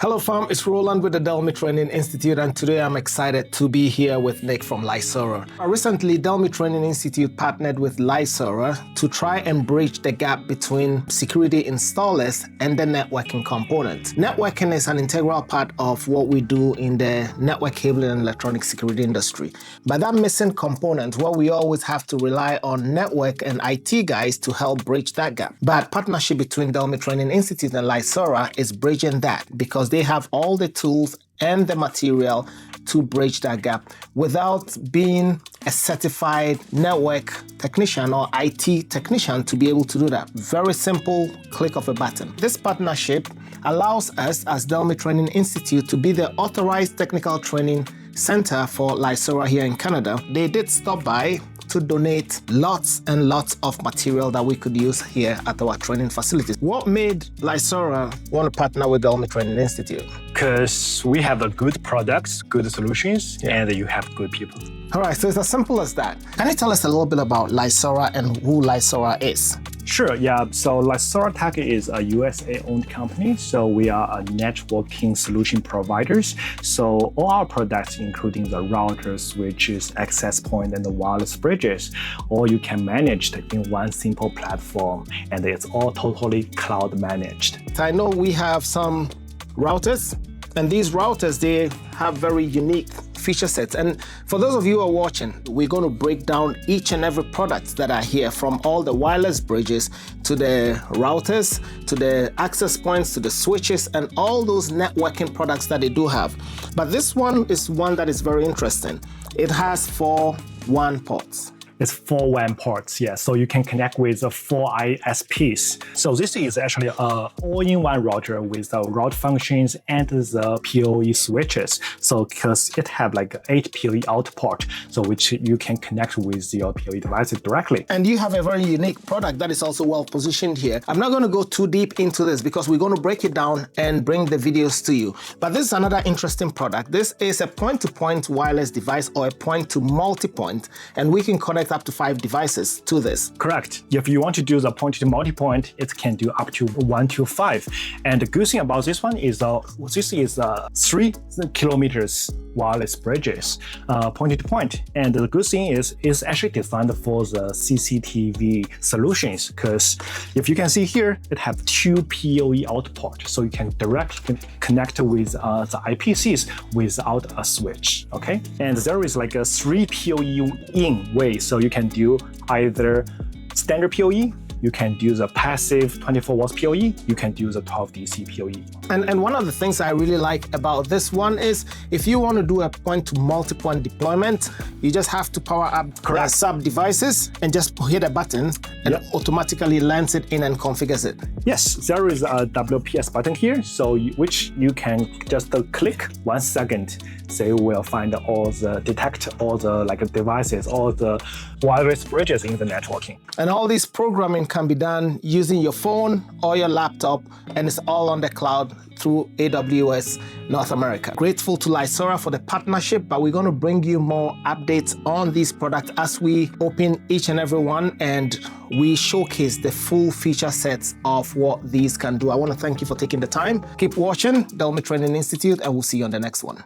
Hello fam, it's Roland with the Delmi Training Institute, and today I'm excited to be here with Nick from Lysora. Recently, Delmi Training Institute partnered with Lysora to try and bridge the gap between security installers and the networking component. Networking is an integral part of what we do in the network cabling and electronic security industry. But that missing component, well, we always have to rely on network and IT guys to help bridge that gap. But partnership between Delmi Training Institute and Lysora is bridging that because they have all the tools and the material to bridge that gap without being a certified network technician or IT technician to be able to do that. Very simple click of a button. This partnership allows us as Delmi Training Institute to be the authorized technical training center for Lysora here in Canada. They did stop by to donate lots and lots of material that we could use here at our training facilities. What made Lysora want to partner with Delmi Training Institute? Because we have a good products, good solutions, and you have good people. All right, so it's as simple as that. Can you tell us a little bit about Lysora and who Lysora is? Sure, yeah. So Lysora Tech is a USA-owned company. So we are a networking solution providers. So all our products, including the routers, switches, access point, and the wireless bridges, all you can manage in one simple platform, and it's all totally cloud managed. I know we have some routers, and these routers, they have very unique feature sets. And for those of you who are watching, we're going to break down each and every product that are here, from all the wireless bridges to the routers, to the access points, to the switches, and all those networking products that they do have. But this one is one that is very interesting. It has 4 WAN ports. It's 4 WAN ports, yeah. So you can connect with 4 ISPs. So this is actually an all-in-one router with the route functions and the PoE switches. So because it have like 8 PoE out port, so which you can connect with your PoE devices directly. And you have a very unique product that is also well positioned here. I'm not going to go too deep into this because we're going to break it down and bring the videos to you. But this is another interesting product. This is a point-to-point wireless device or a point-to-multipoint, and we can connect up to 5 devices to this. Correct. If you want to do the point-to-multipoint, it can do up to 1 to 5. And the good thing about this one is this is 3 kilometers wireless bridges, point-to-point. And the good thing is it's actually designed for the CCTV solutions, because if you can see here, it have 2 PoE out ports, so you can directly connect with the IPCs without a switch. Okay, and there is like a 3 PoE in way, so you can do either standard PoE, you can do the passive 24 watts PoE, you can do the 12 DC PoE. And one of the things I really like about this one is if you want to do a point-to-multipoint deployment, you just have to power up the sub devices and just hit a button and automatically lands it in and configures it. Yes, there is a WPS button here, so which you can just click 1 second. They will find detect all the devices, all the wireless bridges in the networking. And all this programming can be done using your phone or your laptop, and it's all on the cloud through AWS North America. Grateful to Lysora for the partnership, but we're going to bring you more updates on these products as we open each and every one and we showcase the full feature sets of what these can do. I want to thank you for taking the time. Keep watching Delmi Training Institute, and we'll see you on the next one.